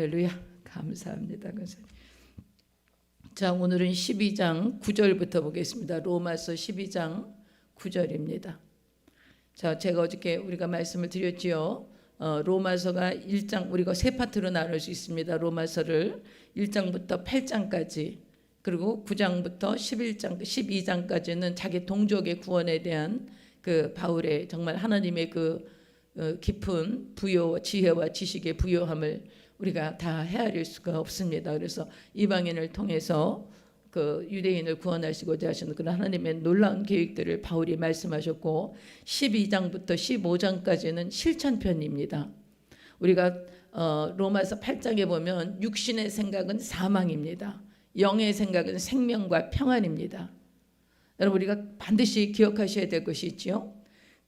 할렐루야. 감사합니다. 자, 오늘은 12장 9절부터 보겠습니다. 로마서 12장 9절입니다. 자, 제가 어저께 우리가 말씀을 드렸지요. 로마서가 1장, 우리가 세 파트로 나눌 수 있습니다. 로마서를 1장부터 8장까지, 그리고 9장부터 12장까지는 자기 동족의 구원에 대한 그 바울의 정말 하나님의 그 깊은 부요, 지혜와 지식의 부요함을 우리가 다 헤아릴 수가 없습니다. 그래서 이방인을 통해서 그 유대인을 구원하시고자 하시는 그런 하나님의 놀라운 계획들을 바울이 말씀하셨고, 12장부터 15장까지는 실천편입니다. 우리가 로마서 8장에 보면 육신의 생각은 사망입니다. 영의 생각은 생명과 평안입니다. 여러분, 우리가 반드시 기억하셔야 될 것이 있지요.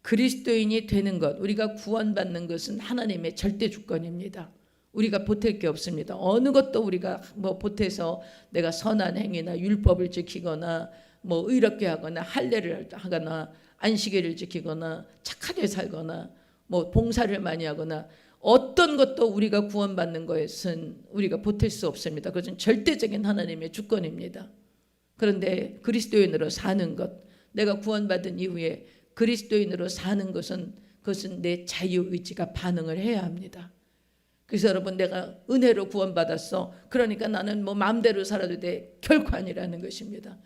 그리스도인이 되는 것, 우리가 구원받는 것은 하나님의 절대 주권입니다. 우리가 보탤 게 없습니다. 어느 것도 우리가 보태서 내가 선한 행위나 율법을 지키거나 의롭게 하거나 할례를 하거나 안식일을 지키거나 착하게 살거나 봉사를 많이 하거나 어떤 것도 우리가 구원받는 것은 우리가 보탤 수 없습니다. 그것은 절대적인 하나님의 주권입니다. 그런데 그리스도인으로 사는 것, 내가 구원받은 이후에 그리스도인으로 사는 것은 그것은 내 자유의지가 반응을 해야 합니다. 그래서 여러분, 내가 은혜로 구원받았어, 그러니까 나는 마음대로 살아도 돼, 결코 아니라는 것입니다.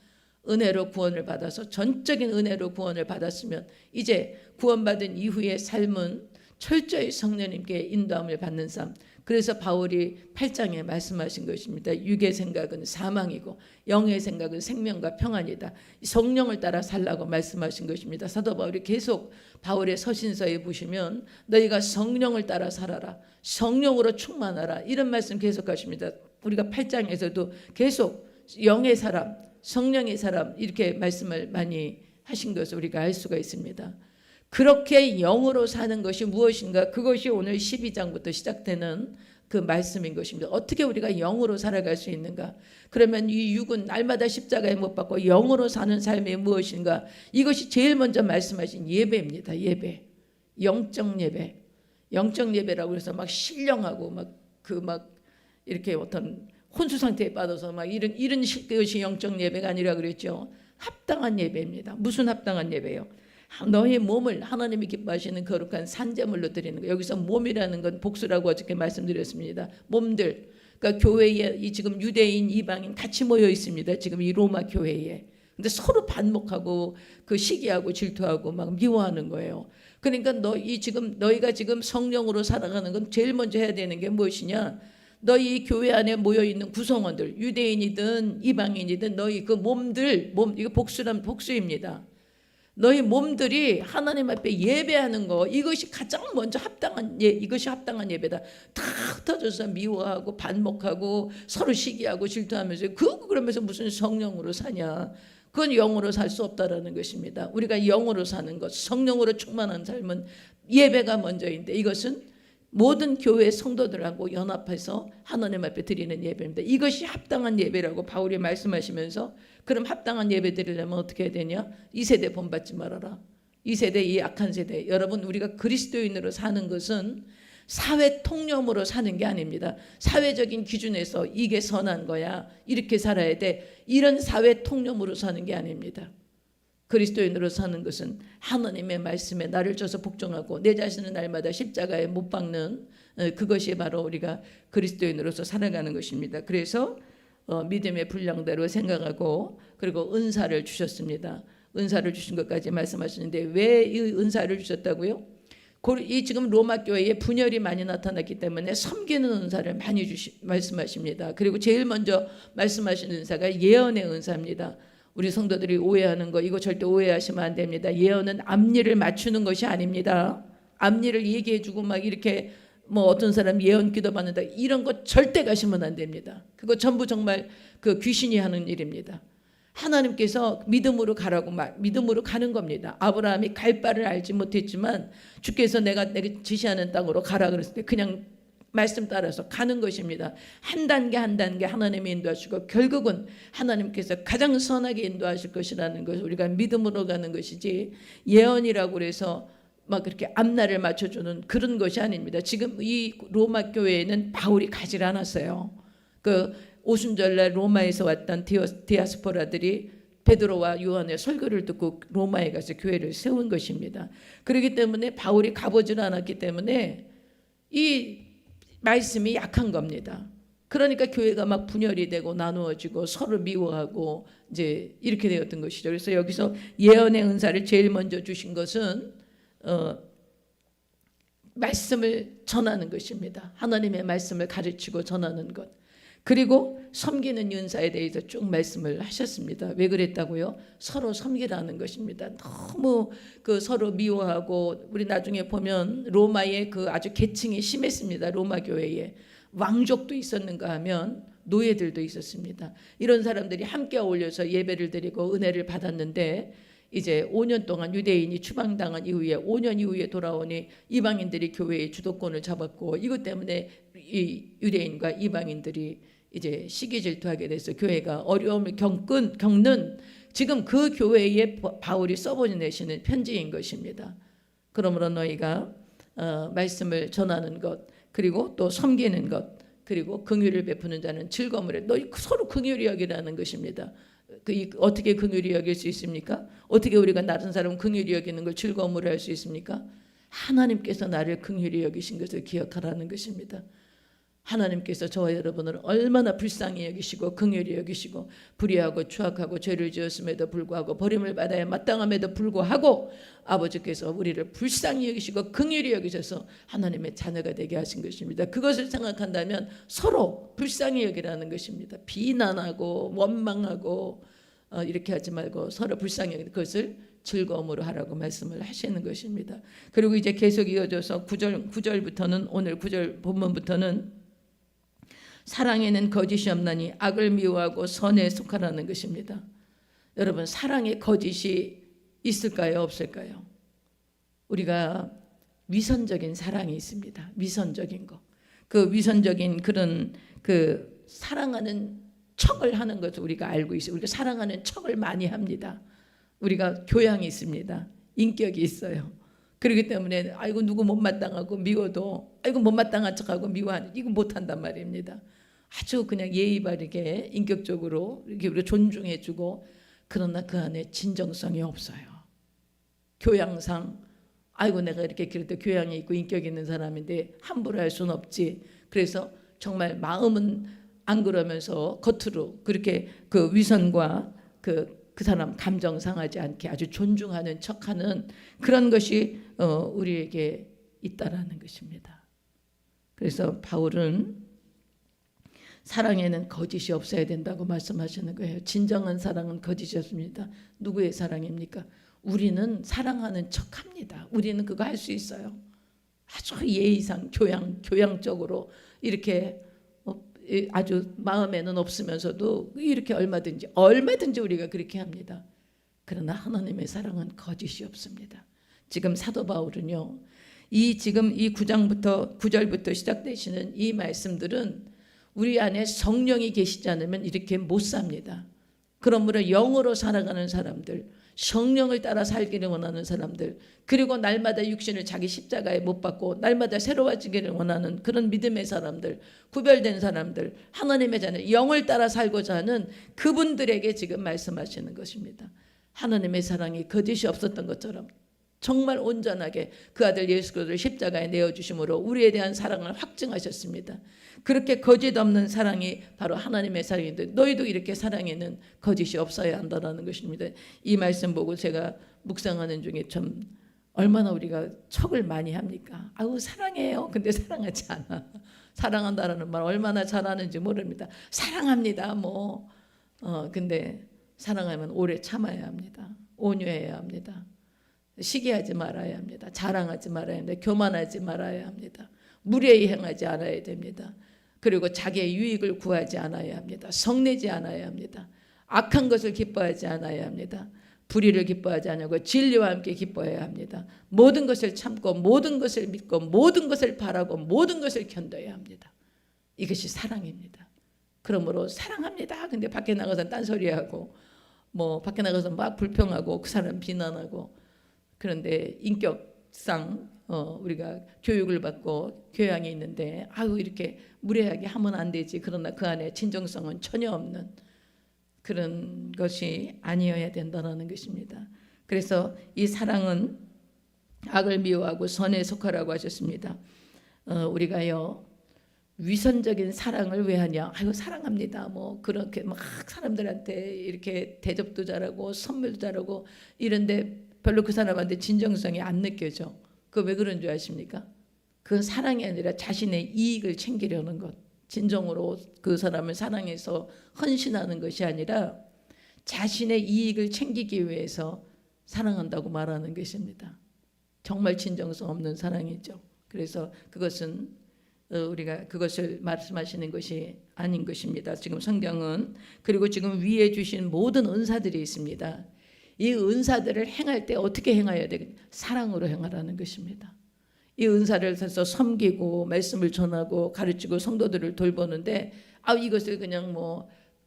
은혜로 구원을 받아서, 전적인 은혜로 구원을 받았으면 이제 구원받은 이후의 삶은 철저히 성령님께 인도함을 받는 삶. 그래서 바울이 8장에 말씀하신 것입니다. 육의 생각은 사망이고 영의 생각은 생명과 평안이다. 성령을 따라 살라고 말씀하신 것입니다. 사도 바울이 계속 바울의 서신서에 보시면 너희가 성령을 따라 살아라, 성령으로 충만하라, 이런 말씀 계속하십니다. 우리가 8장에서도 계속 영의 사람, 성령의 사람, 이렇게 말씀을 많이 하신 것을 우리가 알 수가 있습니다. 그렇게 영으로 사는 것이 무엇인가? 그것이 오늘 12장부터 시작되는 그 말씀인 것입니다. 어떻게 우리가 영으로 살아갈 수 있는가? 그러면 이 육은 날마다 십자가에 못 박고 영으로 사는 삶이 무엇인가? 이것이 제일 먼저 말씀하신 예배입니다. 예배, 영적 예배. 영적 예배라고 해서 신령하고 이렇게 어떤 혼수 상태에 빠져서 이런 것이 영적 예배가 아니라 그랬죠. 합당한 예배입니다. 무슨 합당한 예배요? 너의 몸을 하나님이 기뻐하시는 거룩한 산제물로 드리는 거. 여기서 몸이라는 건 복수라고 어저께 말씀드렸습니다. 몸들, 그러니까 교회에 지금 유대인, 이방인 같이 모여 있습니다. 지금 이 로마 교회에. 근데 서로 반목하고 시기하고 질투하고 미워하는 거예요. 그러니까 너희가 지금 성령으로 살아가는 건 제일 먼저 해야 되는 게 무엇이냐? 너희 교회 안에 모여 있는 구성원들, 유대인이든 이방인이든 너희 그 몸들, 이거 복수입니다. 너희 몸들이 하나님 앞에 예배하는 거, 이것이 가장 먼저 이것이 합당한 예배다. 다 흩어져서 미워하고 반목하고 서로 시기하고 질투하면서 그러면서 무슨 성령으로 사냐? 그건 영으로 살 수 없다라는 것입니다. 우리가 영으로 사는 것, 성령으로 충만한 삶은 예배가 먼저인데, 이것은 모든 교회 성도들하고 연합해서 하나님 앞에 드리는 예배입니다. 이것이 합당한 예배라고 바울이 말씀하시면서, 그럼 합당한 예배 드리려면 어떻게 해야 되냐? 이 세대 본받지 말아라. 이 세대, 이 악한 세대. 여러분, 우리가 그리스도인으로 사는 것은 사회 통념으로 사는 게 아닙니다. 사회적인 기준에서 이게 선한 거야, 이렇게 살아야 돼, 이런 사회 통념으로 사는 게 아닙니다. 그리스도인으로 사는 것은 하나님의 말씀에 나를 져서 복종하고 내 자신을 날마다 십자가에 못 박는, 그것이 바로 우리가 그리스도인으로서 살아가는 것입니다. 그래서 믿음의 분량대로 생각하고, 그리고 은사를 주셨습니다. 은사를 주신 것까지 말씀하시는데, 왜 이 은사를 주셨다고요? 이 지금 로마 교회에 분열이 많이 나타났기 때문에 섬기는 은사를 많이 말씀하십니다. 그리고 제일 먼저 말씀하시는 은사가 예언의 은사입니다. 우리 성도들이 오해하는 거, 이거 절대 오해하시면 안 됩니다. 예언은 앞니를 맞추는 것이 아닙니다. 앞니를 얘기해주고 이렇게 어떤 사람 예언 기도 받는다, 이런 거 절대 가시면 안 됩니다. 그거 전부 정말 귀신이 하는 일입니다. 하나님께서 믿음으로 가라고 믿음으로 가는 겁니다. 아브라함이 갈 바를 알지 못했지만 주께서 내가 지시하는 땅으로 가라 그랬을 때 그냥 말씀 따라서 가는 것입니다. 한 단계 한 단계 하나님이 인도하시고, 결국은 하나님께서 가장 선하게 인도하실 것이라는 것을 우리가 믿음으로 가는 것이지, 예언이라고 해서 막 그렇게 앞날을 맞춰주는 그런 것이 아닙니다. 지금 이 로마 교회에는 바울이 가지 않았어요. 그 오순절날 로마에서 왔던 디아스포라들이 베드로와 요한의 설교를 듣고 로마에 가서 교회를 세운 것입니다. 그렇기 때문에 바울이 가보질 않았기 때문에 이 말씀이 약한 겁니다. 그러니까 교회가 막 분열이 되고 나누어지고 서로 미워하고 이제 이렇게 되었던 것이죠. 그래서 여기서 예언의 은사를 제일 먼저 주신 것은 말씀을 전하는 것입니다. 하나님의 말씀을 가르치고 전하는 것. 그리고 섬기는 은사에 대해서 쭉 말씀을 하셨습니다. 왜 그랬다고요? 서로 섬기라는 것입니다. 너무 그 서로 미워하고, 우리 나중에 보면 로마의 그 아주 계층이 심했습니다. 로마 교회에 왕족도 있었는가 하면 노예들도 있었습니다. 이런 사람들이 함께 어울려서 예배를 드리고 은혜를 받았는데, 이제 5년 동안 유대인이 추방당한 이후에 5년 이후에 돌아오니 이방인들이 교회의 주도권을 잡았고, 이것 때문에 이 유대인과 이방인들이 이제 시기 질투하게 돼서 교회가 어려움을 겪는 지금 그 교회에 바울이 써보내시는 편지인 것입니다. 그러므로 너희가 말씀을 전하는 것, 그리고 또 섬기는 것, 그리고 긍휼을 베푸는 자는 즐거움을 해. 너희 서로 긍휼히 여기라는 것입니다. 어떻게 긍휼히 여길 수 있습니까? 어떻게 우리가 다른 사람 긍휼히 여기는 걸 즐거움으로 할 수 있습니까? 하나님께서 나를 긍휼히 여기신 것을 기억하라는 것입니다. 하나님께서 저와 여러분을 얼마나 불쌍히 여기시고 긍휼히 여기시고, 불의하고 추악하고 죄를 지었음에도 불구하고 버림을 받아야 마땅함에도 불구하고 아버지께서 우리를 불쌍히 여기시고 긍휼히 여기셔서 하나님의 자녀가 되게 하신 것입니다. 그것을 생각한다면 서로 불쌍히 여기라는 것입니다. 비난하고 원망하고 이렇게 하지 말고 서로 불쌍히 여기는 것을 즐거움으로 하라고 말씀을 하시는 것입니다. 그리고 이제 계속 이어져서 9절부터는, 오늘 9절 본문부터는 사랑에는 거짓이 없나니 악을 미워하고 선에 속하라는 것입니다. 여러분, 사랑에 거짓이 있을까요? 없을까요? 우리가 위선적인 사랑이 있습니다. 위선적인 거. 그 위선적인 그런 그 사랑하는 척을 하는 것을 우리가 알고 있어요. 우리가 사랑하는 척을 많이 합니다. 우리가 교양이 있습니다. 인격이 있어요. 그렇기 때문에 아이고 누구 못마땅하고 미워도 아이고 못마땅한 척하고 미워하는, 이거 못한단 말입니다. 아주 그냥 예의 바르게 인격적으로 이렇게 우리가 존중해주고, 그러나 그 안에 진정성이 없어요. 교양상 아이고 내가 이렇게 그래도 교양이 있고 인격이 있는 사람인데 함부로 할 수는 없지. 그래서 정말 마음은 안 그러면서 겉으로 그렇게 그 위선과 그 사람 감정 상하지 않게 아주 존중하는 척하는 그런 것이 우리에게 있다라는 것입니다. 그래서 바울은 사랑에는 거짓이 없어야 된다고 말씀하시는 거예요. 진정한 사랑은 거짓이 없습니다. 누구의 사랑입니까? 우리는 사랑하는 척합니다. 우리는 그거 할 수 있어요. 아주 예의상 교양적으로 이렇게 아주 마음에는 없으면서도 이렇게 얼마든지 우리가 그렇게 합니다. 그러나 하나님의 사랑은 거짓이 없습니다. 지금 사도 바울은요, 지금 이 9절부터 시작되시는 이 말씀들은 우리 안에 성령이 계시지 않으면 이렇게 못 삽니다. 그러므로 영으로 살아가는 사람들, 성령을 따라 살기를 원하는 사람들, 그리고 날마다 육신을 자기 십자가에 못 박고 날마다 새로워지기를 원하는 그런 믿음의 사람들, 구별된 사람들, 하나님의 자녀, 영을 따라 살고자 하는 그분들에게 지금 말씀하시는 것입니다. 하나님의 사랑이 거짓이 없었던 것처럼 정말 온전하게 그 아들 예수 그리스도를 십자가에 내어주심으로 우리에 대한 사랑을 확증하셨습니다. 그렇게 거짓 없는 사랑이 바로 하나님의 사랑인데, 너희도 이렇게 사랑에는 거짓이 없어야 한다는 것입니다. 이 말씀 보고 제가 묵상하는 중에 참 얼마나 우리가 척을 많이 합니까? 아우 사랑해요. 근데 사랑하지 않아. 사랑한다라는 말 얼마나 잘하는지 모릅니다. 사랑합니다. 근데 사랑하면 오래 참아야 합니다. 온유해야 합니다. 시기하지 말아야 합니다. 자랑하지 말아야 합니다. 교만하지 말아야 합니다. 무례히 행하지 않아야 됩니다. 그리고 자기의 유익을 구하지 않아야 합니다. 성내지 않아야 합니다. 악한 것을 기뻐하지 않아야 합니다. 불의를 기뻐하지 않고 진리와 함께 기뻐해야 합니다. 모든 것을 참고 모든 것을 믿고 모든 것을 바라고 모든 것을 견뎌야 합니다. 이것이 사랑입니다. 그러므로 사랑합니다. 근데 밖에 나가서 딴소리하고 밖에 나가서 막 불평하고 그 사람 비난하고, 그런데 인격 우리가 교육을 받고 교양이 있는데 아유 이렇게 무례하게 하면 안 되지. 그러나 그 안에 진정성은 전혀 없는 그런 것이 아니어야 된다는 것입니다. 그래서 이 사랑은 악을 미워하고 선에 속하라고 하셨습니다. 우리가요 위선적인 사랑을 왜 하냐? 아유 사랑합니다. 뭐 그렇게 막 사람들한테 이렇게 대접도 잘하고 선물도 잘하고 이런데 별로 그 사람한테 진정성이 안 느껴져. 그 왜 그런 줄 아십니까? 그건 사랑이 아니라 자신의 이익을 챙기려는 것. 진정으로 그 사람을 사랑해서 헌신하는 것이 아니라 자신의 이익을 챙기기 위해서 사랑한다고 말하는 것입니다. 정말 진정성 없는 사랑이죠. 그래서 그것은 우리가 그것을 말씀하시는 것이 아닌 것입니다. 지금 성경은 그리고 지금 위에 주신 모든 은사들이 있습니다. 이 은사들을 행할 때 어떻게 행해야 되겠냐? 사랑으로 행하라는 것입니다. 이 은사를 해서 섬기고 말씀을 전하고 가르치고 성도들을 돌보는데 이것을 그냥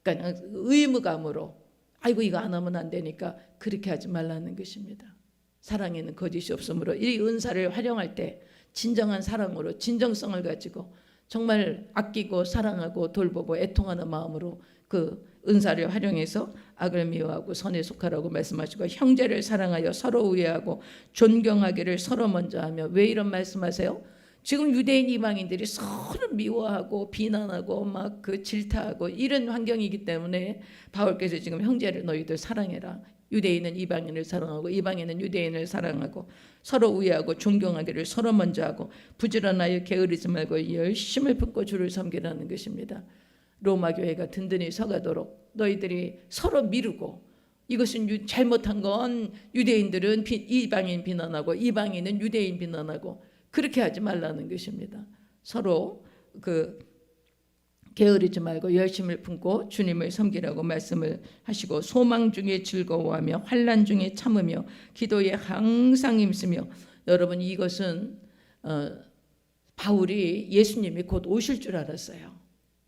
의무감으로 아이고 이거 안 하면 안 되니까 그렇게 하지 말라는 것입니다. 사랑에는 거짓이 없으므로 이 은사를 활용할 때 진정한 사랑으로 진정성을 가지고 정말 아끼고 사랑하고 돌보고 애통하는 마음으로 그 은사를 활용해서 악을 미워하고 선에 속하라고 말씀하시고 형제를 사랑하여 서로 우애하고 존경하기를 서로 먼저 하며. 왜 이런 말씀하세요? 지금 유대인 이방인들이 서로 미워하고 비난하고 막 그 질타하고 이런 환경이기 때문에 바울께서 지금 형제를 너희들 사랑해라. 유대인은 이방인을 사랑하고 이방인은 유대인을 사랑하고 서로 우애하고 존경하기를 서로 먼저 하고 부지런하여 게으르지 말고 열심을 품고 주를 섬기라는 것입니다. 로마 교회가 든든히 서가도록 너희들이 서로 미루고 이것은 잘못한 건 유대인들은 이방인 비난하고 이방인은 유대인 비난하고 그렇게 하지 말라는 것입니다. 서로 게으르지 말고 열심을 품고 주님을 섬기라고 말씀을 하시고 소망 중에 즐거워하며 환난 중에 참으며 기도에 항상 힘쓰며. 여러분 이것은 바울이 예수님이 곧 오실 줄 알았어요.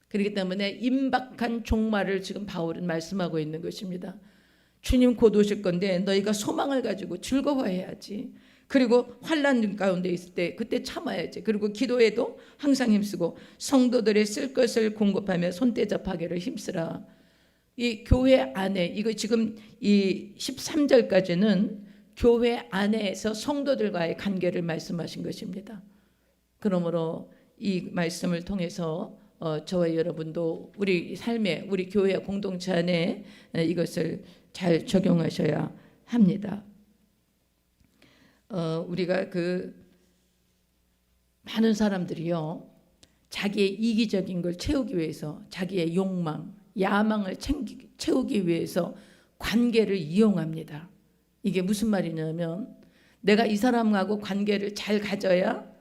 그렇기 때문에 임박한 종말을 지금 바울은 말씀하고 있는 것입니다. 주님 곧 오실 건데 너희가 소망을 가지고 즐거워해야지. 그리고 환난 가운데 있을 때 그때 참아야지. 그리고 기도에도 항상 힘쓰고 성도들의 쓸 것을 공급하며 손대접하기를 힘쓰라. 이 교회 안에 이거 지금 이 13절까지는 교회 안에서 성도들과의 관계를 말씀하신 것입니다. 그러므로 이 말씀을 통해서 저와 여러분도 우리 삶에 우리 교회 공동체 안에 이것을 잘 적용하셔야 합니다. 우리가 많은 사람들이요 자기의 이기적인 걸 채우기 위해서 자기의 욕망, 야망을 채우기 위해서 관계를 이용합니다. 이게 무슨 말이냐면 내가 이 사람하고 관계를 잘 가져야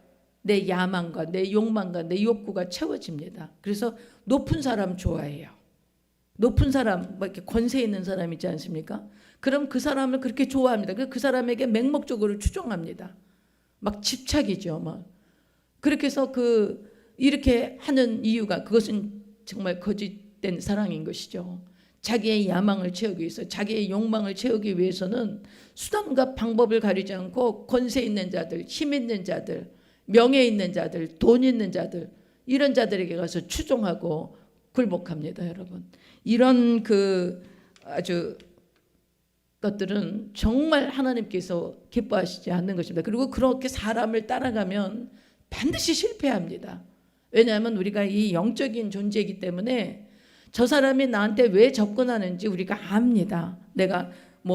내 야망과 내 욕망과 내 욕구가 채워집니다. 그래서 높은 사람 좋아해요. 높은 사람, 이렇게 권세 있는 사람 있지 않습니까? 그럼 그 사람을 그렇게 좋아합니다. 그 사람에게 맹목적으로 추종합니다. 막 집착이죠. 그렇게 해서 이렇게 하는 이유가 그것은 정말 거짓된 사랑인 것이죠. 자기의 야망을 채우기 위해서 자기의 욕망을 채우기 위해서는 수단과 방법을 가리지 않고 권세 있는 자들, 힘 있는 자들, 명예 있는 자들, 돈 있는 자들 이런 자들에게 가서 추종하고 굴복합니다. 여러분 이런 아주 것들은 정말 하나님께서 기뻐하시지 않는 것입니다. 그리고 그렇게 사람을 따라가면 반드시 실패합니다. 왜냐하면 우리가 이 영적인 존재이기 때문에 저 사람이 나한테 왜 접근하는지 우리가 압니다. 내가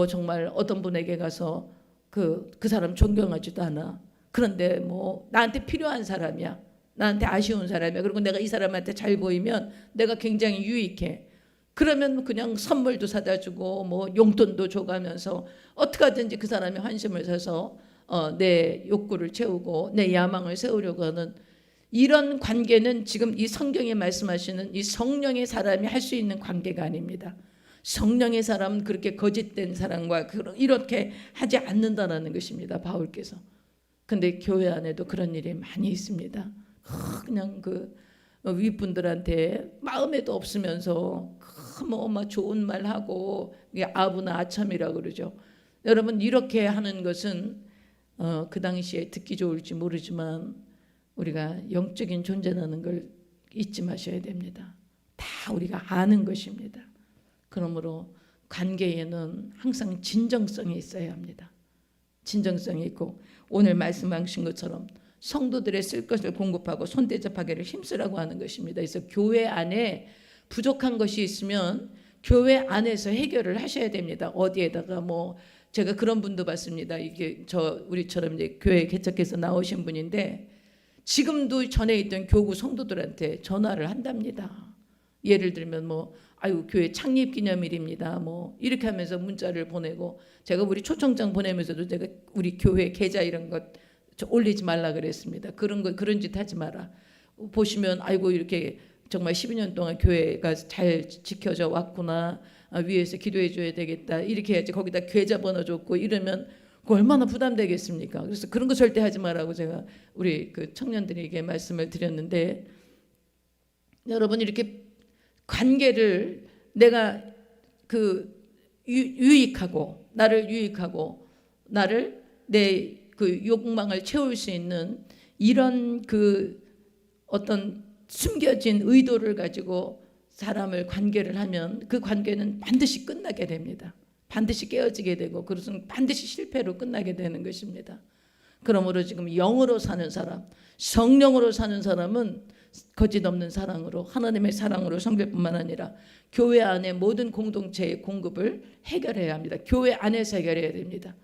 정말 어떤 분에게 가서 그 사람 존경하지도 않아. 그런데 나한테 필요한 사람이야. 나한테 아쉬운 사람이야. 그리고 내가 이 사람한테 잘 보이면 내가 굉장히 유익해. 그러면 그냥 선물도 사다 주고 용돈도 줘가면서 어떻게 하든지 그 사람의 환심을 사서 내 욕구를 채우고 내 야망을 세우려고 하는 이런 관계는 지금 이 성경에 말씀하시는 이 성령의 사람이 할 수 있는 관계가 아닙니다. 성령의 사람은 그렇게 거짓된 사람과 이렇게 하지 않는다는 것입니다. 바울께서. 근데 교회 안에도 그런 일이 많이 있습니다. 그냥 윗분들한테 마음에도 없으면서 막 좋은 말 하고 아부나 아참이라고 그러죠. 여러분 이렇게 하는 것은 그 당시에 듣기 좋을지 모르지만 우리가 영적인 존재라는 걸 잊지 마셔야 됩니다. 다 우리가 아는 것입니다. 그러므로 관계에는 항상 진정성이 있어야 합니다. 진정성이 있고 오늘 말씀하신 것처럼 성도들의 쓸 것을 공급하고 손대접하기를 힘쓰라고 하는 것입니다. 그래서 교회 안에 부족한 것이 있으면 교회 안에서 해결을 하셔야 됩니다. 어디에다가 뭐 제가 그런 분도 봤습니다. 이게 우리처럼 이제 교회 개척해서 나오신 분인데 지금도 전에 있던 교구 성도들한테 전화를 한답니다. 예를 들면 뭐 아유 교회 창립 기념일입니다. 뭐 이렇게 하면서 문자를 보내고 제가 우리 초청장 보내면서도 제가 우리 교회 계좌 이런 것 올리지 말라 그랬습니다. 그런 짓 하지 마라. 보시면 아이고 이렇게 정말 12년 동안 교회가 잘 지켜져 왔구나. 위에서 기도해 줘야 되겠다. 이렇게 해야지 거기다 계좌번호 줬고 이러면 얼마나 부담되겠습니까? 그래서 그런 거 절대 하지 말라고 제가 우리 그 청년들에게 말씀을 드렸는데 여러분 이렇게 관계를 내가 유익하고 나를 내 그 욕망을 채울 수 있는 이런 그 어떤 숨겨진 의도를 가지고 사람을 관계를 하면 그 관계는 반드시 끝나게 됩니다. 반드시 깨어지게 되고 그것은 반드시 실패로 끝나게 되는 것입니다. 그러므로 지금 영으로 사는 사람, 성령으로 사는 사람은 거짓 없는 사랑으로 하나님의 사랑으로 성결뿐만 아니라 교회 안에 모든 공동체의 공급을 해결해야 합니다. 교회 안에서 해결해야 됩니다.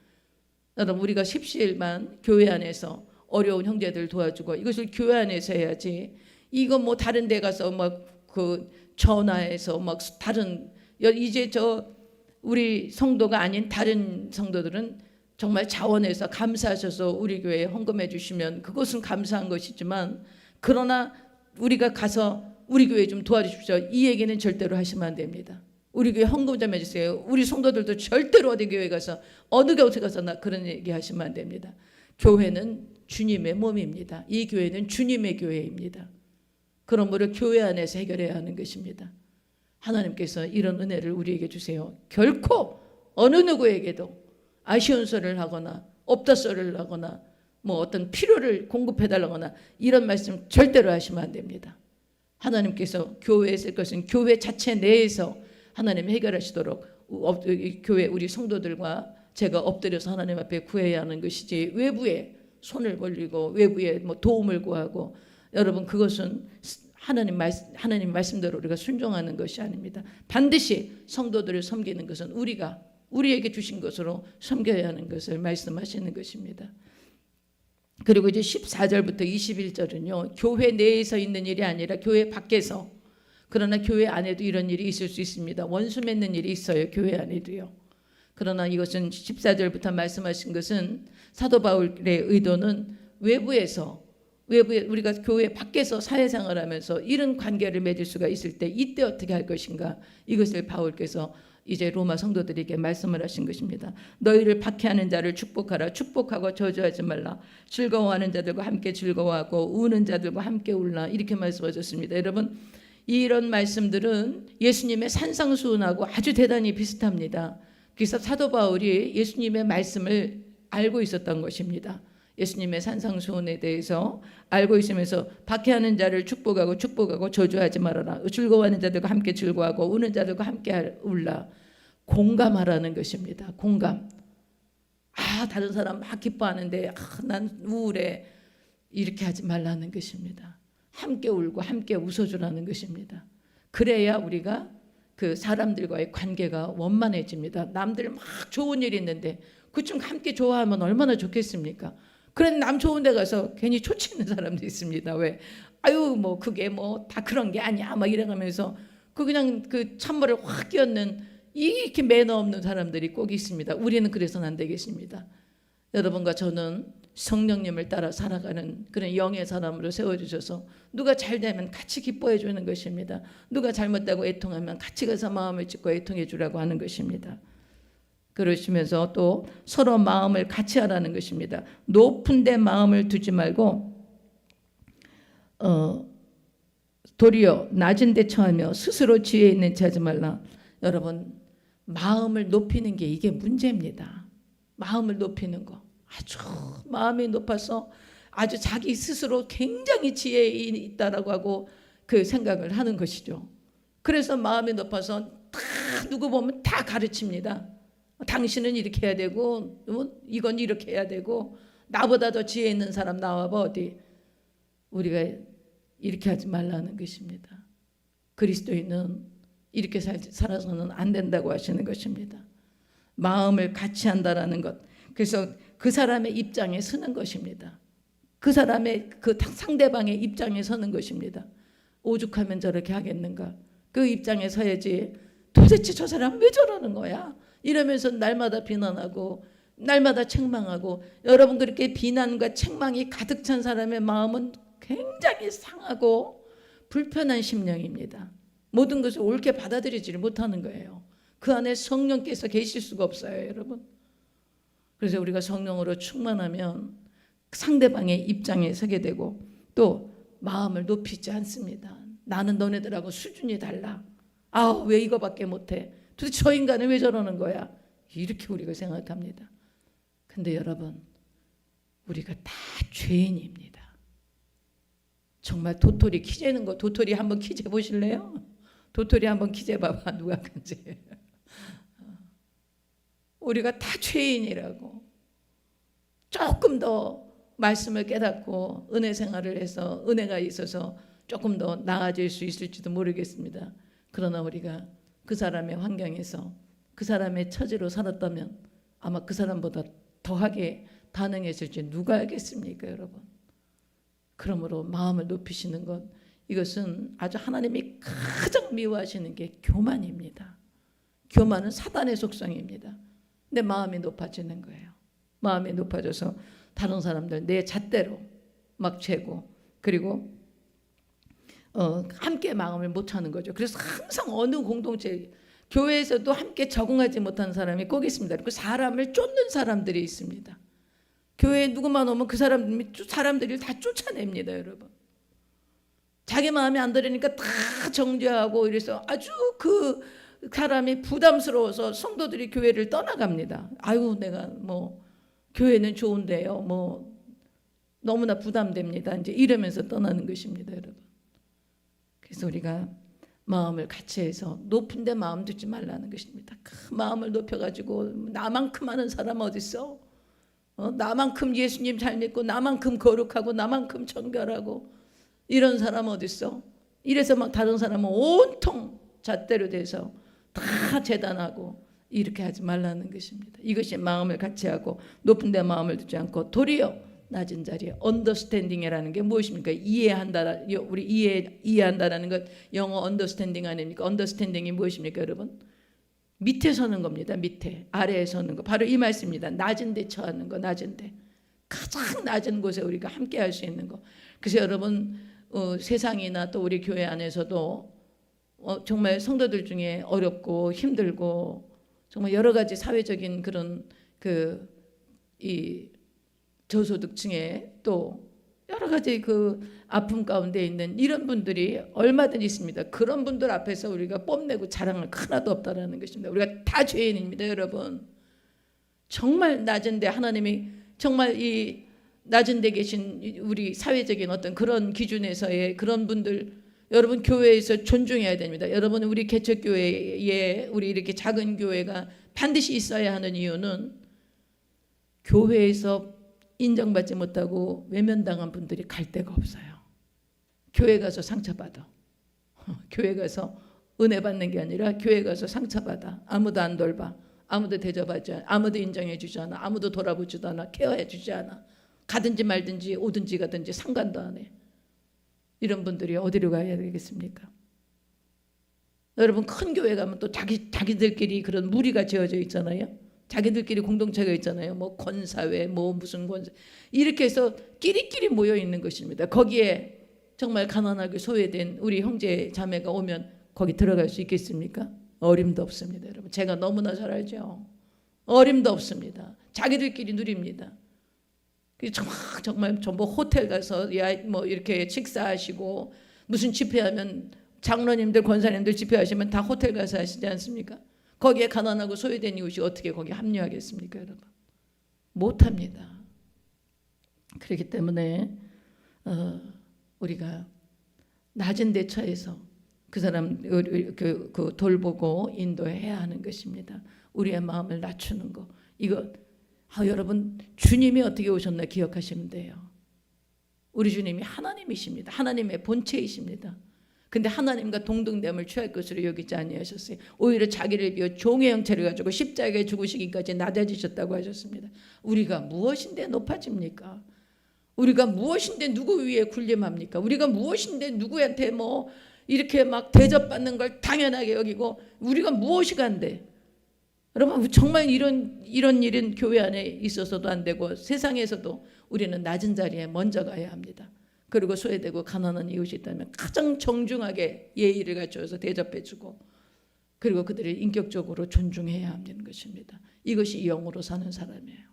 여러분 우리가 십시일반 교회 안에서 어려운 형제들 도와주고 이것을 교회 안에서 해야지 이거 뭐 다른 데 가서 막 그 전화해서 막 다른 이제 우리 성도가 아닌 다른 성도들은 정말 자원해서 감사하셔서 우리 교회에 헌금해 주시면 그것은 감사한 것이지만 그러나 우리가 가서 우리 교회 좀 도와주십시오. 이 얘기는 절대로 하시면 안 됩니다. 우리 교회 헌금 좀 해주세요. 우리 성도들도 절대로 어디 교회 가서 어느 교회 가서 그런 얘기 하시면 안 됩니다. 교회는 주님의 몸입니다. 이 교회는 주님의 교회입니다. 그러므로 교회 안에서 해결해야 하는 것입니다. 하나님께서 이런 은혜를 우리에게 주세요. 결코 어느 누구에게도 아쉬운 소리를 하거나 없다 소리를 하거나 뭐 어떤 필요를 공급해달라거나 이런 말씀 절대로 하시면 안 됩니다. 하나님께서 교회에 쓸 것은 교회 자체 내에서 하나님 해결하시도록 교회 우리 성도들과 제가 엎드려서 하나님 앞에 구해야 하는 것이지 외부에 손을 벌리고 외부에 뭐 도움을 구하고 여러분 그것은 하나님 말씀대로 우리가 순종하는 것이 아닙니다. 반드시 성도들을 섬기는 것은 우리에게 주신 것으로 섬겨야 하는 것을 말씀하시는 것입니다. 그리고 이제 14절부터 21절은요. 교회 내에서 있는 일이 아니라 교회 밖에서 그러나 교회 안에도 이런 일이 있을 수 있습니다. 원수 맺는 일이 있어요. 교회 안에도요. 그러나 이것은 14절부터 말씀하신 것은 사도 바울의 의도는 외부에 우리가 교회 밖에서 사회생활하면서 이런 관계를 맺을 수가 있을 때 이때 어떻게 할 것인가 이것을 바울께서 이제 로마 성도들에게 말씀을 하신 것입니다. 너희를 박해하는 자를 축복하라. 축복하고 저주하지 말라. 즐거워하는 자들과 함께 즐거워하고 우는 자들과 함께 울라. 이렇게 말씀하셨습니다. 여러분 이런 말씀들은 예수님의 산상수훈하고 아주 대단히 비슷합니다. 그래서 사도 바울이 예수님의 말씀을 알고 있었던 것입니다. 예수님의 산상수훈에 대해서 알고 있으면서 박해하는 자를 축복하고 저주하지 말아라. 즐거워하는 자들과 함께 즐거워하고 우는 자들과 함께 울라. 공감하라는 것입니다. 공감. 다른 사람 막 기뻐하는데 난 우울해. 이렇게 하지 말라는 것입니다. 함께 울고 함께 웃어주라는 것입니다. 그래야 우리가 그 사람들과의 관계가 원만해집니다. 남들 막 좋은 일이 있는데 그중 함께 좋아하면 얼마나 좋겠습니까? 그런데 남 좋은 데 가서 괜히 초치는 사람도 있습니다. 왜? 아유 뭐 그게 뭐 다 그런 게 아니야 막 이래가면서 그냥 그 찬물을 확 끼얹는 이렇게 매너 없는 사람들이 꼭 있습니다. 우리는 그래서는 안 되겠습니다. 여러분과 저는 성령님을 따라 살아가는 그런 영의 사람으로 세워주셔서 누가 잘되면 같이 기뻐해 주는 것입니다. 누가 잘못되고 애통하면 같이 가서 마음을 찢고 애통해 주라고 하는 것입니다. 그러시면서 또 서로 마음을 같이 하라는 것입니다. 높은 데 마음을 두지 말고 도리어 낮은 데 처하며 스스로 지혜 있는 체 하지 말라. 여러분 마음을 높이는 게 이게 문제입니다. 마음을 높이는 거. 아주 마음이 높아서 아주 자기 스스로 굉장히 지혜 있다라고 하고 그 생각을 하는 것이죠. 그래서 마음이 높아서 다 누구 보면 다 가르칩니다. 당신은 이렇게 해야 되고 이건 이렇게 해야 되고 나보다 더 지혜 있는 사람 나와봐 어디. 우리가 이렇게 하지 말라는 것입니다. 그리스도인은 이렇게 살아서는 안 된다고 하시는 것입니다. 마음을 같이 한다라는 것. 그래서 그 사람의 입장에 서는 것입니다. 그 사람의 그 상대방의 입장에 서는 것입니다. 오죽하면 저렇게 하겠는가. 그 입장에 서야지. 도대체 저 사람 왜 저러는 거야? 이러면서 날마다 비난하고 날마다 책망하고. 여러분 그렇게 비난과 책망이 가득 찬 사람의 마음은 굉장히 상하고 불편한 심령입니다. 모든 것을 옳게 받아들이지를 못하는 거예요. 그 안에 성령께서 계실 수가 없어요, 여러분. 그래서 우리가 성령으로 충만하면 상대방의 입장에 서게 되고 또 마음을 높이지 않습니다. 나는 너네들하고 수준이 달라. 아, 왜 이거밖에 못해? 도대체 저 인간은 왜 저러는 거야? 이렇게 우리가 생각합니다. 근데 여러분, 우리가 다 죄인입니다. 정말 도토리 키재는 거, 도토리 한번 키재 보실래요? 도토리 한번 키재 봐봐, 누가 큰지. 우리가 다 죄인이라고. 조금 더 말씀을 깨닫고 은혜 생활을 해서 은혜가 있어서 조금 더 나아질 수 있을지도 모르겠습니다. 그러나 우리가 그 사람의 환경에서 그 사람의 처지로 살았다면 아마 그 사람보다 더하게 반응했을지 누가 알겠습니까, 여러분? 그러므로 마음을 높이시는 것, 이것은 아주 하나님이 가장 미워하시는 게 교만입니다. 교만은 사단의 속성입니다. 내 마음이 높아지는 거예요. 마음이 높아져서 다른 사람들 내 잣대로 막 재고, 그리고 함께 마음을 못 하는 거죠. 그래서 항상 어느 공동체, 교회에서도 함께 적응하지 못하는 사람이 꼭 있습니다. 그리고 사람을 쫓는 사람들이 있습니다. 교회에 누구만 오면 그 사람들이 다 쫓아냅니다, 여러분. 자기 마음에 안 들으니까 다 정죄하고 이래서 아주 그 사람이 부담스러워서 성도들이 교회를 떠나갑니다. 아유, 내가 뭐 교회는 좋은데요, 뭐 너무나 부담됩니다. 이제 이러면서 떠나는 것입니다, 여러분. 그래서 우리가 마음을 같이 해서 높은 데 마음 두지 말라는 것입니다. 그 마음을 높여가지고 나만큼 하는 사람 어디 있어? 나만큼 예수님 잘 믿고 나만큼 거룩하고 나만큼 정결하고 이런 사람 어디 있어? 이래서 막 다른 사람은 온통 잣대로 돼서 다 재단하고 이렇게 하지 말라는 것입니다. 이것이 마음을 같이 하고 높은 데 마음을 두지 않고 도리어 낮은 자리에 언더스탠딩이라는 게 무엇입니까? 이해한다. 우리 이해한다라는 것 영어 언더스탠딩 아닙니까? 언더스탠딩이 무엇입니까, 여러분? 밑에 서는 겁니다. 밑에, 아래에 서는 거. 바로 이 말씀입니다. 낮은 데 처하는 거, 낮은 데. 가장 낮은 곳에 우리가 함께 할 수 있는 거. 그래서 여러분 세상이나 또 우리 교회 안에서도 정말 성도들 중에 어렵고 힘들고 정말 여러 가지 사회적인 그런 이 저소득층에 또 여러 가지 그 아픔 가운데 있는 이런 분들이 얼마든지 있습니다. 그런 분들 앞에서 우리가 뽐내고 자랑할 하나도 없다라는 것입니다. 우리가 다 죄인입니다, 여러분. 정말 낮은데 하나님이 정말 이 낮은 데 계신 우리 사회적인 어떤 그런 기준에서의 그런 분들, 여러분 교회에서 존중해야 됩니다. 여러분 우리 개척교회에 우리 이렇게 작은 교회가 반드시 있어야 하는 이유는 교회에서 인정받지 못하고 외면당한 분들이 갈 데가 없어요. 교회 가서 상처받아. 교회 가서 은혜 받는 게 아니라 교회 가서 상처받아. 아무도 안 돌봐. 아무도 대접하지 않아. 아무도 인정해 주지 않아. 아무도 돌아보지도 않아. 케어해 주지 않아. 가든지 말든지 오든지 가든지 상관도 안 해. 이런 분들이 어디로 가야 되겠습니까? 여러분 큰 교회 가면 또 자기들끼리 그런 무리가 지어져 있잖아요. 자기들끼리 공동체가 있잖아요. 뭐 권사회, 뭐 무슨 권사 이렇게 해서 끼리끼리 모여 있는 것입니다. 거기에 정말 가난하게 소외된 우리 형제 자매가 오면 거기 들어갈 수 있겠습니까? 어림도 없습니다, 여러분. 제가 너무나 잘 알죠. 어림도 없습니다. 자기들끼리 누립니다. 정말 전부 호텔 가서 뭐 이렇게 식사하시고 무슨 집회하면 장로님들, 권사님들 집회하시면 다 호텔 가서 하시지 않습니까? 거기에 가난하고 소외된 이웃이 어떻게 거기 합류하겠습니까, 여러분? 못합니다. 그렇기 때문에 우리가 낮은 데 처해서 그 사람 그 돌보고 인도해야 하는 것입니다. 우리의 마음을 낮추는 거. 이거 여러분 주님이 어떻게 오셨나 기억하시면 돼요. 우리 주님이 하나님이십니다. 하나님의 본체이십니다. 근데 하나님과 동등됨을 취할 것으로 여기지 아니하셨어요. 오히려 자기를 비워 종의 형체를 가지고 십자가에 죽으시기까지 낮아지셨다고 하셨습니다. 우리가 무엇인데 높아집니까? 우리가 무엇인데 누구 위에 군림합니까? 우리가 무엇인데 누구한테 뭐 이렇게 막 대접받는 걸 당연하게 여기고 우리가 무엇이 간대? 여러분 정말 이런 일은 교회 안에 있어서도 안 되고 세상에서도 우리는 낮은 자리에 먼저 가야 합니다. 그리고 소외되고 가난한 이웃이 있다면 가장 정중하게 예의를 갖춰서 대접해주고 그리고 그들을 인격적으로 존중해야 하는 것입니다. 이것이 영으로 사는 사람이에요.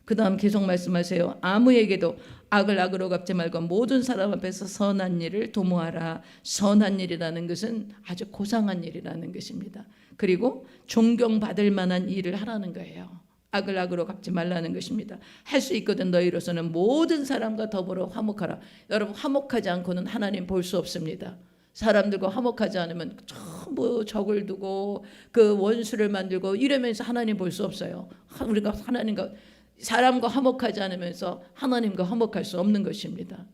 그 다음 계속 말씀하세요. 아무에게도 악을 악으로 갚지 말고 모든 사람 앞에서 선한 일을 도모하라. 선한 일이라는 것은 아주 고상한 일이라는 것입니다. 그리고 존경받을 만한 일을 하라는 거예요. 악을 악으로 갚지 말라는 것입니다. 할 수 있거든 너희로서는 모든 사람과 더불어 화목하라. 여러분 화목하지 않고는 하나님 볼 수 없습니다. 사람들과 화목하지 않으면 전부 적을 두고 그 원수를 만들고 이러면서 하나님 볼 수 없어요. 우리가 하나님과 사람과 화목하지 않으면서 하나님과 화목할 수 없는 것입니다.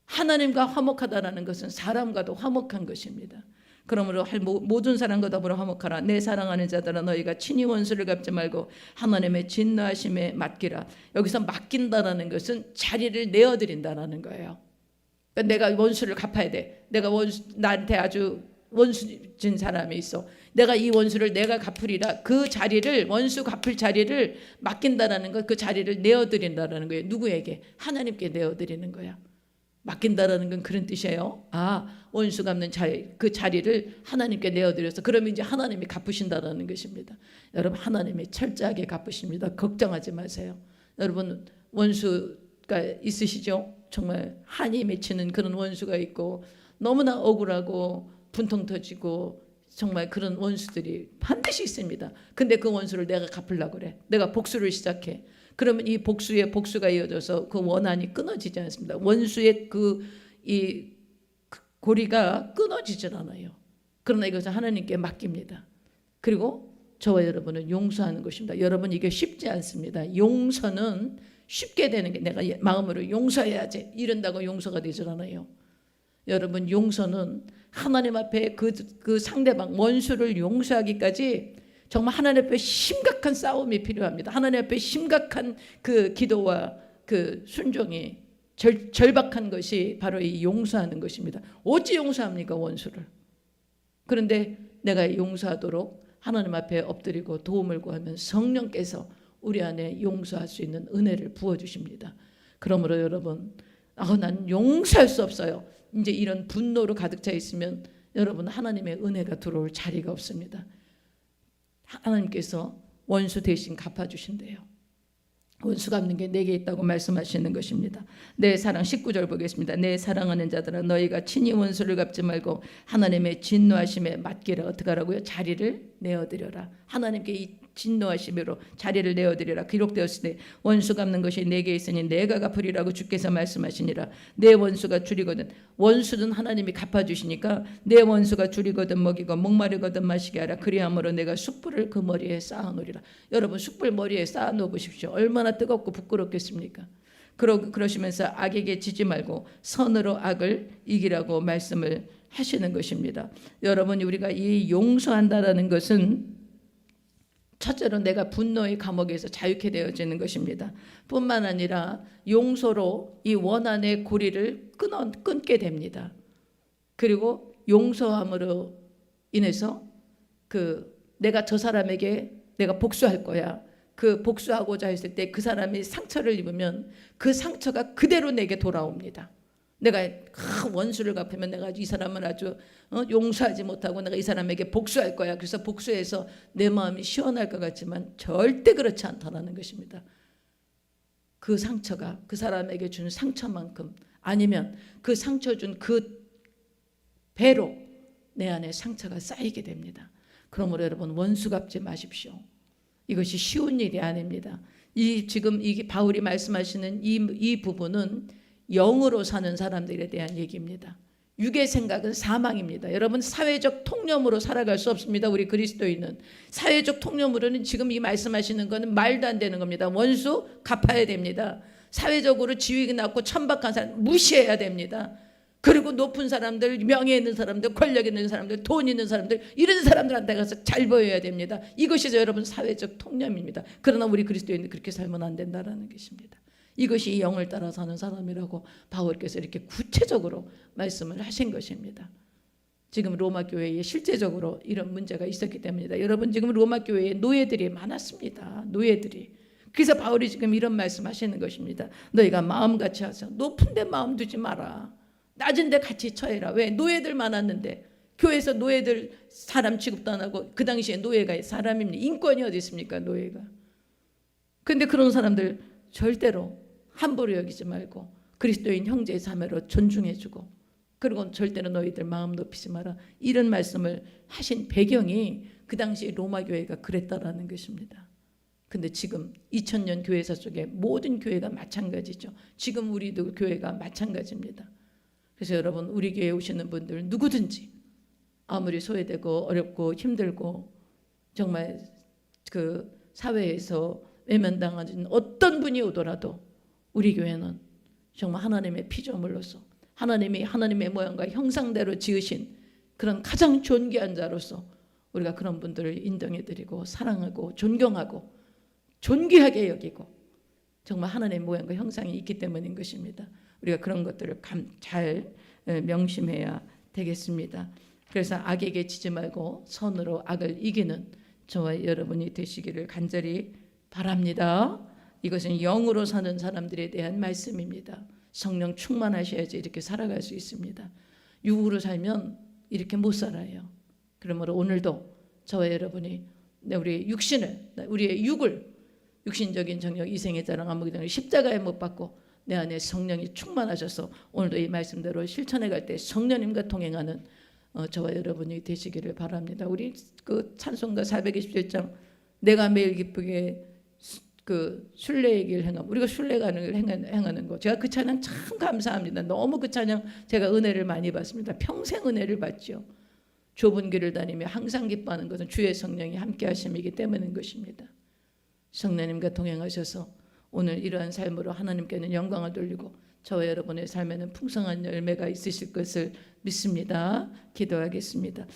하나님과 화목하다라는 것은 사람과도 화목한 것입니다. 그러므로 모든 사람과 더불어 화목하라. 내 사랑하는 자들아 너희가 친히 원수를 갚지 말고 하나님의 진노하심에 맡기라. 여기서 맡긴다라는 것은 자리를 내어드린다라는 거예요. 그러니까 내가 원수를 갚아야 돼. 내가 나한테 아주 원수진 사람이 있어. 내가 이 원수를 내가 갚으리라. 그 자리를 원수 갚을 자리를 맡긴다라는 것, 그 자리를 내어드린다라는 거예요. 누구에게? 하나님께 내어드리는 거야. 맡긴다라는 건 그런 뜻이에요. 원수 갚는 그 자리를 하나님께 내어드려서 그러면 이제 하나님이 갚으신다라는 것입니다. 여러분 하나님이 철저하게 갚으십니다. 걱정하지 마세요. 여러분 원수가 있으시죠? 정말 한이 맺히는 그런 원수가 있고 너무나 억울하고 분통 터지고 정말 그런 원수들이 반드시 있습니다. 근데 그 원수를 내가 갚으려고 그래. 내가 복수를 시작해. 그러면 이 복수에 복수가 이어져서 그 원한이 끊어지지 않습니다. 원수의 이 고리가 끊어지질 않아요. 그러나 이것은 하나님께 맡깁니다. 그리고 저와 여러분은 용서하는 것입니다. 여러분 이게 쉽지 않습니다. 용서는 쉽게 되는 게 내가 마음으로 용서해야지 이런다고 용서가 되질 않아요. 여러분 용서는 하나님 앞에 그 상대방 원수를 용서하기까지 정말 하나님 앞에 심각한 싸움이 필요합니다. 하나님 앞에 심각한 그 기도와 그 순종이 절박한 것이 바로 이 용서하는 것입니다. 어찌 용서합니까 원수를? 그런데 내가 용서하도록 하나님 앞에 엎드리고 도움을 구하면 성령께서 우리 안에 용서할 수 있는 은혜를 부어주십니다. 그러므로 여러분 난 용서할 수 없어요. 이제 이런 분노로 가득 차 있으면 여러분 하나님의 은혜가 들어올 자리가 없습니다. 하나님께서 원수 대신 갚아주신대요. 원수 갚는 게 내게 있다고 말씀하시는 것입니다. 내 사랑 19절 보겠습니다. 내 사랑하는 자들아 너희가 친히 원수를 갚지 말고 하나님의 진노하심에 맡기라. 어떻게 하라고요? 자리를 내어드려라. 하나님께 이 진노하심으로 자리를 내어드리라. 기록되었으니 원수 갚는 것이 내게 있으니 내가 갚으리라고 주께서 말씀하시니라. 내 원수가 줄이거든 원수는 하나님이 갚아주시니까 내 원수가 줄이거든 먹이고 목마르거든 마시게 하라. 그리함으로 내가 숯불을 그 머리에 쌓아놓으리라. 여러분 숯불 머리에 쌓아놓으십시오. 얼마나 뜨겁고 부끄럽겠습니까? 그러시면서 악에게 지지 말고 선으로 악을 이기라고 말씀을 하시는 것입니다. 여러분 우리가 이 용서한다라는 것은 첫째로 내가 분노의 감옥에서 자유케 되어지는 것입니다. 뿐만 아니라 용서로 이 원한의 고리를 끊게 됩니다. 그리고 용서함으로 인해서 내가 저 사람에게 내가 복수할 거야. 그 복수하고자 했을 때 그 사람이 상처를 입으면 그 상처가 그대로 내게 돌아옵니다. 내가 원수를 갚으면 내가 이 사람을 아주 용서하지 못하고 내가 이 사람에게 복수할 거야. 그래서 복수해서 내 마음이 시원할 것 같지만 절대 그렇지 않다는 것입니다. 그 상처가 그 사람에게 준 상처만큼 아니면 그 상처 준 그 배로 내 안에 상처가 쌓이게 됩니다. 그러므로 여러분 원수 갚지 마십시오. 이것이 쉬운 일이 아닙니다. 지금 이 바울이 말씀하시는 이 부분은 영으로 사는 사람들에 대한 얘기입니다. 육의 생각은 사망입니다. 여러분, 사회적 통념으로 살아갈 수 없습니다. 우리 그리스도인은 사회적 통념으로는 지금 이 말씀하시는 것은 말도 안 되는 겁니다. 원수 갚아야 됩니다. 사회적으로 지위가 낮고 천박한 사람 무시해야 됩니다. 그리고 높은 사람들, 명예 있는 사람들, 권력 있는 사람들, 돈 있는 사람들, 이런 사람들한테 가서 잘 보여야 됩니다. 이것이 여러분 사회적 통념입니다. 그러나 우리 그리스도인은 그렇게 살면 안 된다라는 것입니다. 이것이 영을 따라 사는 사람이라고 바울께서 이렇게 구체적으로 말씀을 하신 것입니다. 지금 로마 교회에 실제적으로 이런 문제가 있었기 때문이다. 여러분, 지금 로마 교회에 노예들이 많았습니다. 노예들이. 그래서 바울이 지금 이런 말씀하시는 것입니다. 너희가 마음같이 하자. 높은 데 마음 두지 마라. 낮은 데 같이 처해라. 왜? 노예들 많았는데 교회에서 노예들 사람 취급도 안 하고, 그 당시에 노예가 사람입니다. 인권이 어디 있습니까? 노예가. 근데 그런 사람들 절대로 함부로 여기지 말고 그리스도인 형제 자매로 존중해주고, 그리고 절대로 너희들 마음 높이지 마라. 이런 말씀을 하신 배경이 그 당시 로마 교회가 그랬다라는 것입니다. 근데 지금 2000년 교회사 속에 모든 교회가 마찬가지죠. 지금 우리도 교회가 마찬가지입니다. 그래서 여러분, 우리 교회에 오시는 분들 누구든지 아무리 소외되고 어렵고 힘들고 정말 그 사회에서 외면당하는 어떤 분이 오더라도 우리 교회는 정말 하나님의 피조물로서 하나님이 하나님의 모양과 형상대로 지으신 그런 가장 존귀한 자로서 우리가 그런 분들을 인정해드리고 사랑하고 존경하고 존귀하게 여기고 정말 하나님의 모양과 형상이 있기 때문인 것입니다. 우리가 그런 것들을 잘 명심해야 되겠습니다. 그래서 악에게 지지 말고 선으로 악을 이기는 저와 여러분이 되시기를 간절히 바랍니다. 이것은 영으로 사는 사람들에 대한 말씀입니다. 성령 충만하셔야지 이렇게 살아갈 수 있습니다. 육으로 살면 이렇게 못 살아요. 그러므로 오늘도 저와 여러분이 우리의 육신을, 우리의 육을, 육신적인 정욕, 이생의 자랑, 안목의 자랑, 십자가에 못 박고 내 안에 성령이 충만하셔서 오늘도 이 말씀대로 실천해 갈 때 성령님과 동행하는 저와 여러분이 되시기를 바랍니다. 우리 그 찬송가 427장 내가 매일 기쁘게 그 순례의 길 행함, 우리가 순례가는 길 행하는 거, 제가 그 찬양 참 감사합니다. 너무 그 찬양 제가 은혜를 많이 받습니다. 평생 은혜를 받죠. 좁은 길을 다니며 항상 기뻐하는 것은 주의 성령이 함께 하심이기 때문인 것입니다. 성령님과 동행하셔서 오늘 이러한 삶으로 하나님께는 영광을 돌리고 저와 여러분의 삶에는 풍성한 열매가 있으실 것을 믿습니다. 기도하겠습니다.